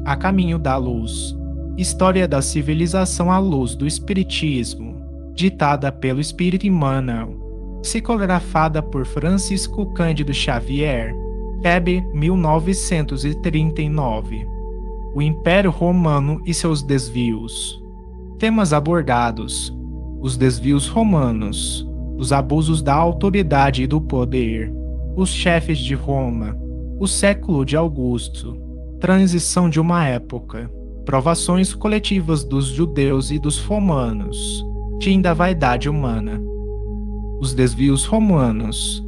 A Caminho da Luz. História da civilização à luz do Espiritismo. Ditada pelo Espírito Emmanuel. Psicografada por Francisco Cândido Xavier. Feb 1939. O Império Romano e seus desvios. Temas abordados: os desvios romanos, os abusos da autoridade e do poder, os chefes de Roma, o século de Augusto, transição de uma época, provações coletivas dos judeus e dos romanos, fim da vaidade humana. Os desvios romanos,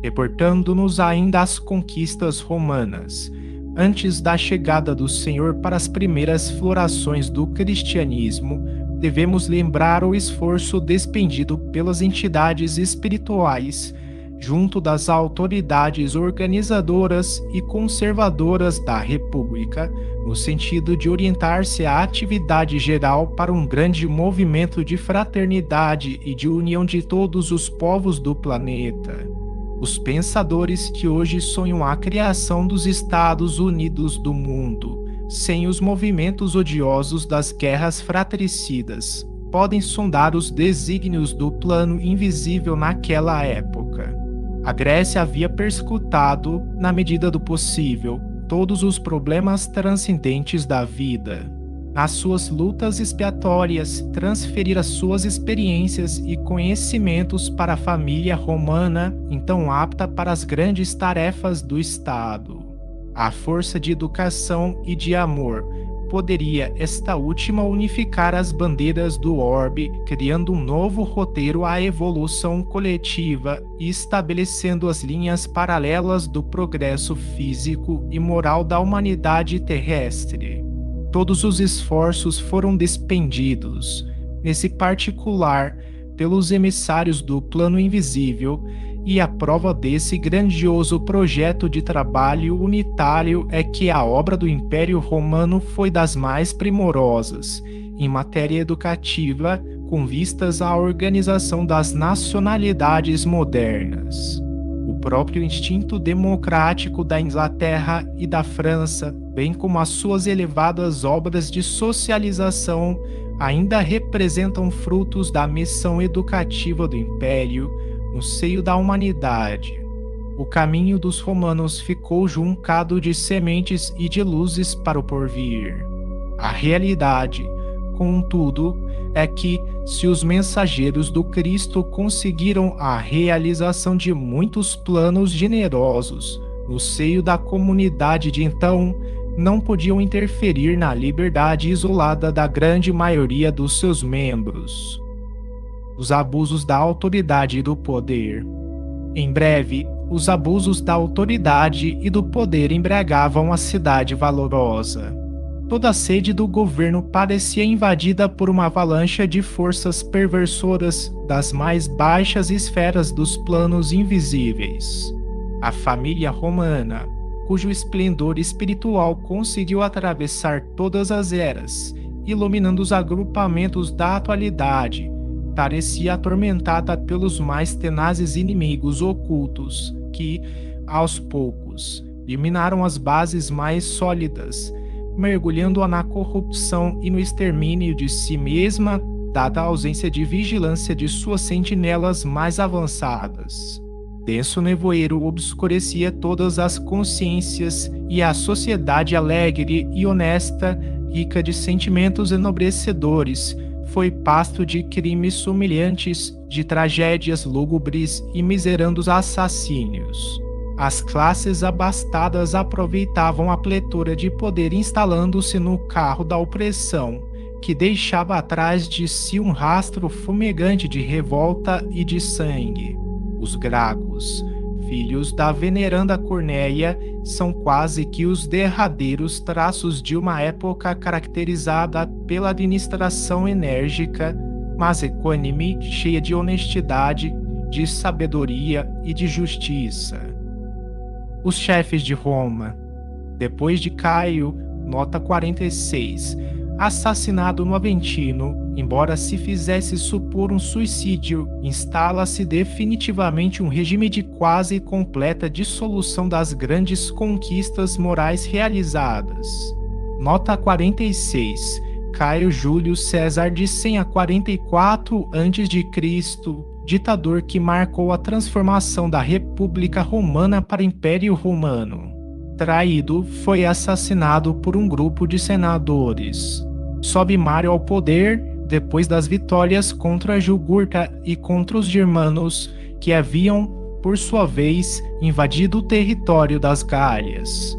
reportando-nos ainda às conquistas romanas, antes da chegada do Senhor para as primeiras florações do cristianismo, devemos lembrar o esforço despendido pelas entidades espirituais junto das autoridades organizadoras e conservadoras da República, no sentido de orientar-se a atividade geral para um grande movimento de fraternidade e de união de todos os povos do planeta. Os pensadores que hoje sonham a criação dos Estados Unidos do mundo, sem os movimentos odiosos das guerras fratricidas, podem sondar os desígnios do plano invisível naquela época. A Grécia havia perscrutado, na medida do possível, todos os problemas transcendentes da vida. Nas suas lutas expiatórias, transferir as suas experiências e conhecimentos para a família romana, então apta para as grandes tarefas do Estado. A força de educação e de amor poderia esta última unificar as bandeiras do orbe, criando um novo roteiro à evolução coletiva e estabelecendo as linhas paralelas do progresso físico e moral da humanidade terrestre. Todos os esforços foram despendidos, nesse particular, pelos emissários do plano invisível, e a prova desse grandioso projeto de trabalho unitário é que a obra do Império Romano foi das mais primorosas, em matéria educativa, com vistas à organização das nacionalidades modernas. O próprio instinto democrático da Inglaterra e da França, bem como as suas elevadas obras de socialização, ainda representam frutos da missão educativa do Império no seio da humanidade. O caminho dos romanos ficou juncado de sementes e de luzes para o porvir. A realidade, contudo, é que, se os mensageiros do Cristo conseguiram a realização de muitos planos generosos no seio da comunidade de então, não podiam interferir na liberdade isolada da grande maioria dos seus membros. Os abusos da autoridade e do poder. Em breve, os abusos da autoridade e do poder embriagavam a cidade valorosa. Toda a sede do governo parecia invadida por uma avalanche de forças perversoras das mais baixas esferas dos planos invisíveis. A família romana, cujo esplendor espiritual conseguiu atravessar todas as eras, iluminando os agrupamentos da atualidade, parecia atormentada pelos mais tenazes inimigos ocultos que, aos poucos, minaram as bases mais sólidas, mergulhando-a na corrupção e no extermínio de si mesma, dada a ausência de vigilância de suas sentinelas mais avançadas. Denso nevoeiro obscurecia todas as consciências e a sociedade alegre e honesta, rica de sentimentos enobrecedores, foi pasto de crimes humilhantes, de tragédias lúgubres e miserandos assassínios. As classes abastadas aproveitavam a pletora de poder instalando-se no carro da opressão, que deixava atrás de si um rastro fumegante de revolta e de sangue. Os Gracos, filhos da veneranda Cornélia, são quase que os derradeiros traços de uma época caracterizada pela administração enérgica, mas equânime, cheia de honestidade, de sabedoria e de justiça. Os chefes de Roma. Depois de Caio, nota 46, assassinado no Aventino, embora se fizesse supor um suicídio, instala-se definitivamente um regime de quase completa dissolução das grandes conquistas morais realizadas. Nota 46. Caio Júlio César de 100 a 44 a.C., ditador que marcou a transformação da República Romana para Império Romano. Traído, foi assassinado por um grupo de senadores. Sobe Mário ao poder depois das vitórias contra a Jugurta e contra os germanos, que haviam, por sua vez, invadido o território das Gálias.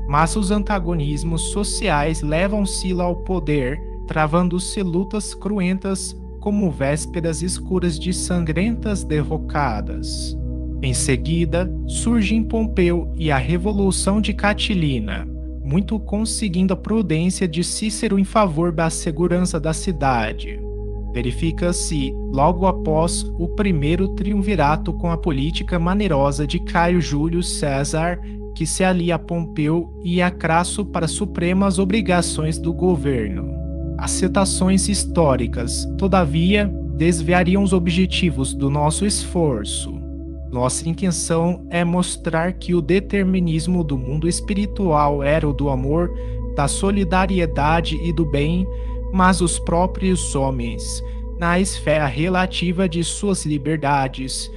Mas os antagonismos sociais levam Sila ao poder, travando-se lutas cruentas como vésperas escuras de sangrentas derrocadas. Em seguida, surgem Pompeu e a Revolução de Catilina, muito conseguindo a prudência de Cícero em favor da segurança da cidade. Verifica-se, logo após, o primeiro triunvirato com a política maneirosa de Caio Júlio César, que se alia a Pompeu e a Crasso para supremas obrigações do governo. As citações históricas, todavia, desviariam os objetivos do nosso esforço. Nossa intenção é mostrar que o determinismo do mundo espiritual era o do amor, da solidariedade e do bem, mas os próprios homens, na esfera relativa de suas liberdades,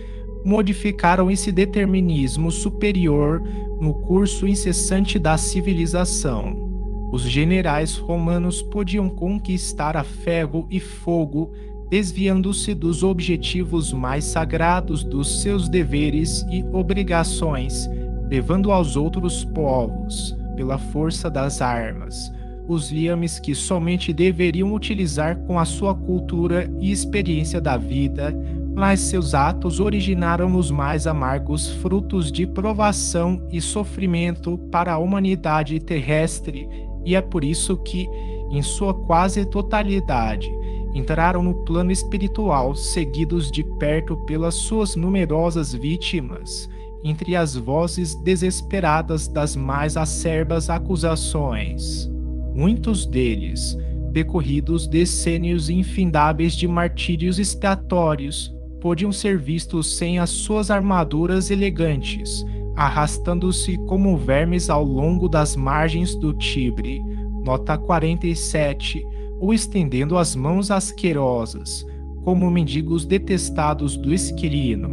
modificaram esse determinismo superior no curso incessante da civilização. Os generais romanos podiam conquistar a ferro e fogo, desviando-se dos objetivos mais sagrados dos seus deveres e obrigações, levando aos outros povos, pela força das armas, os liames que somente deveriam utilizar com a sua cultura e experiência da vida, mas seus atos originaram os mais amargos frutos de provação e sofrimento para a humanidade terrestre, e é por isso que, em sua quase totalidade, entraram no plano espiritual, seguidos de perto pelas suas numerosas vítimas, entre as vozes desesperadas das mais acerbas acusações. Muitos deles, decorridos decênios infindáveis de martírios expiatórios, podiam ser vistos sem as suas armaduras elegantes, arrastando-se como vermes ao longo das margens do Tibre, nota 47, ou estendendo as mãos asquerosas, como mendigos detestados do Esquilino.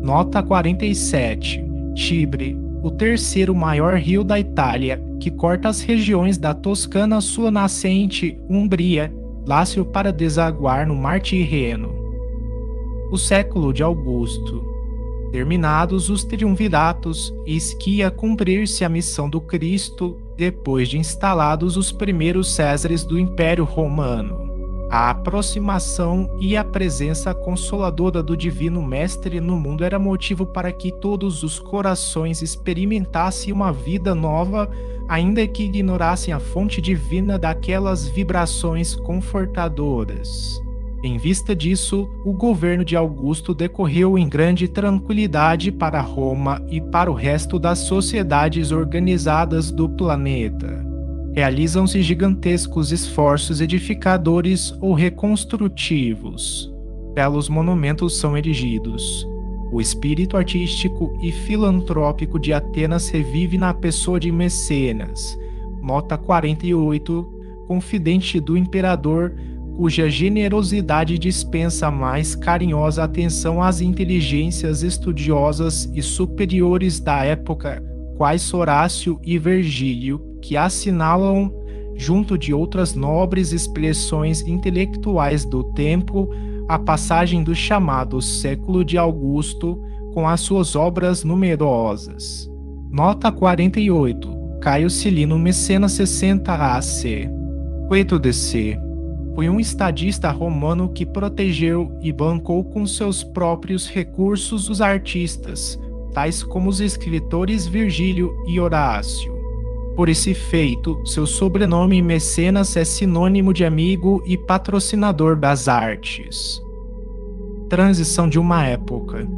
Nota 47. Tibre, o terceiro maior rio da Itália, que corta as regiões da Toscana à sua nascente, Umbria, Lácio para desaguar no Mar Tirreno. O século de Augusto. Terminados os triunviratos, eis que ia cumprir-se a missão do Cristo, depois de instalados os primeiros Césares do Império Romano. A aproximação e a presença consoladora do Divino Mestre no mundo era motivo para que todos os corações experimentassem uma vida nova, ainda que ignorassem a fonte divina daquelas vibrações confortadoras. Em vista disso, o governo de Augusto decorreu em grande tranquilidade para Roma e para o resto das sociedades organizadas do planeta. Realizam-se gigantescos esforços edificadores ou reconstrutivos. Belos monumentos são erigidos. O espírito artístico e filantrópico de Atenas revive na pessoa de Mecenas, nota 48, confidente do imperador, cuja generosidade dispensa a mais carinhosa atenção às inteligências estudiosas e superiores da época, quais Horácio e Virgílio, que assinalam, junto de outras nobres expressões intelectuais do tempo, a passagem do chamado século de Augusto, com as suas obras numerosas. Nota 48. Caio Cilino Mecenas 60 AC. Queto DC. Foi um estadista romano que protegeu e bancou com seus próprios recursos os artistas, tais como os escritores Virgílio e Horácio. Por esse feito, seu sobrenome Mecenas é sinônimo de amigo e patrocinador das artes. Transição de uma época.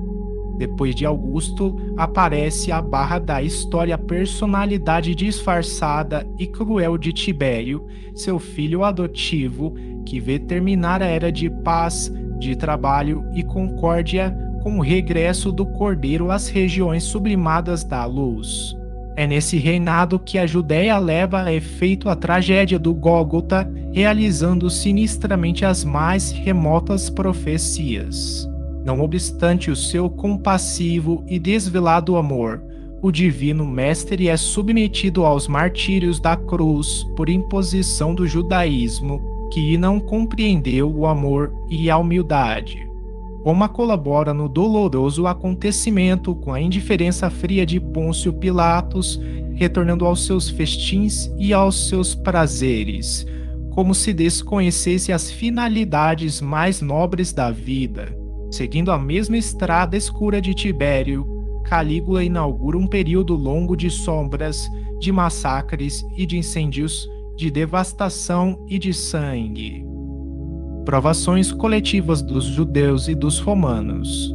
Depois de Augusto, aparece a barra da história a personalidade disfarçada e cruel de Tibério, seu filho adotivo, que vê terminar a era de paz, de trabalho e concórdia com o regresso do Cordeiro às regiões sublimadas da luz. É nesse reinado que a Judéia leva a efeito a tragédia do Gólgota, realizando sinistramente as mais remotas profecias. Não obstante o seu compassivo e desvelado amor, o divino mestre é submetido aos martírios da cruz por imposição do judaísmo, que não compreendeu o amor e a humildade. Roma colabora no doloroso acontecimento com a indiferença fria de Pôncio Pilatos, retornando aos seus festins e aos seus prazeres, como se desconhecesse as finalidades mais nobres da vida. Seguindo a mesma estrada escura de Tibério, Calígula inaugura um período longo de sombras, de massacres e de incêndios, de devastação e de sangue. Provações coletivas dos judeus e dos romanos.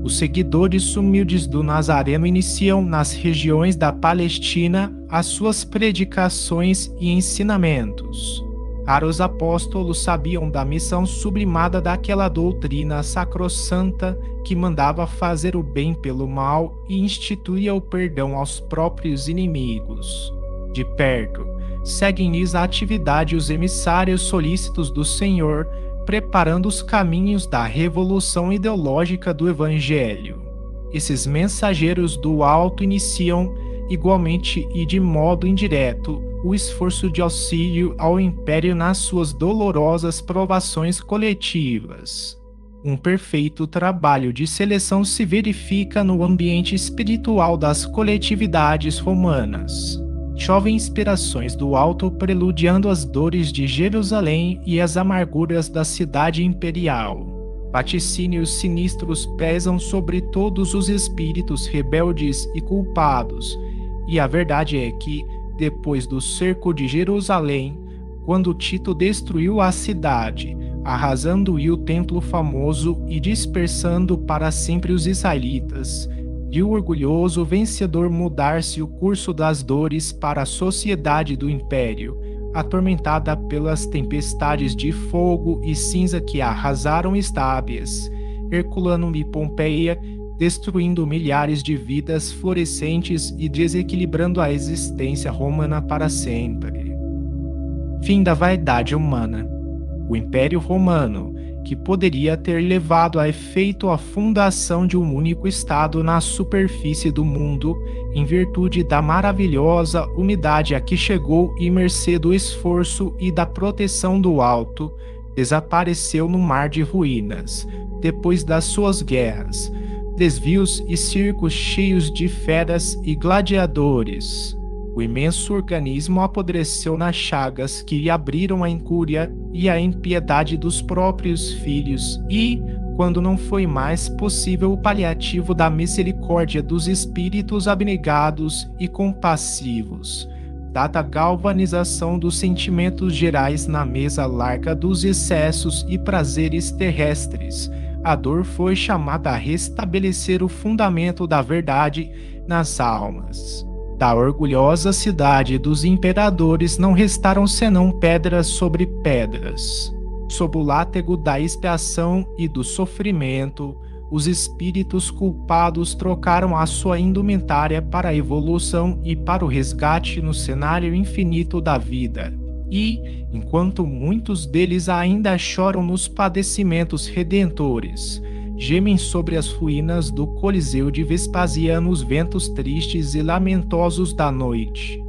Os seguidores humildes do Nazareno iniciam nas regiões da Palestina as suas predicações e ensinamentos. Raros apóstolos sabiam da missão sublimada daquela doutrina sacrossanta que mandava fazer o bem pelo mal e instituía o perdão aos próprios inimigos. De perto, seguem-lhes a atividade os emissários solícitos do Senhor, preparando os caminhos da revolução ideológica do Evangelho. Esses mensageiros do alto iniciam, igualmente e de modo indireto, o esforço de auxílio ao Império nas suas dolorosas provações coletivas. Um perfeito trabalho de seleção se verifica no ambiente espiritual das coletividades romanas. Chovem inspirações do alto preludiando as dores de Jerusalém e as amarguras da cidade imperial. Vaticínios sinistros pesam sobre todos os espíritos rebeldes e culpados, e a verdade é que, depois do cerco de Jerusalém, quando Tito destruiu a cidade, arrasando-lhe o templo famoso e dispersando para sempre os israelitas, de o orgulhoso vencedor mudar-se o curso das dores para a sociedade do império, atormentada pelas tempestades de fogo e cinza que arrasaram Estábias, Herculano e Pompeia, destruindo milhares de vidas florescentes e desequilibrando a existência romana para sempre. Fim da vaidade humana. O Império Romano, que poderia ter levado a efeito a fundação de um único Estado na superfície do mundo, em virtude da maravilhosa umidade a que chegou e mercê do esforço e da proteção do alto, desapareceu no mar de ruínas, depois das suas guerras, desvios e circos cheios de feras e gladiadores. O imenso organismo apodreceu nas chagas que lhe abriram a incúria e a impiedade dos próprios filhos e, quando não foi mais possível o paliativo da misericórdia dos espíritos abnegados e compassivos, dada a galvanização dos sentimentos gerais na mesa larga dos excessos e prazeres terrestres, a dor foi chamada a restabelecer o fundamento da verdade nas almas. Da orgulhosa cidade dos imperadores não restaram senão pedras sobre pedras. Sob o látego da expiação e do sofrimento, os espíritos culpados trocaram a sua indumentária para a evolução e para o resgate no cenário infinito da vida. E, enquanto muitos deles ainda choram nos padecimentos redentores, gemem sobre as ruínas do Coliseu de Vespasiano os ventos tristes e lamentosos da noite.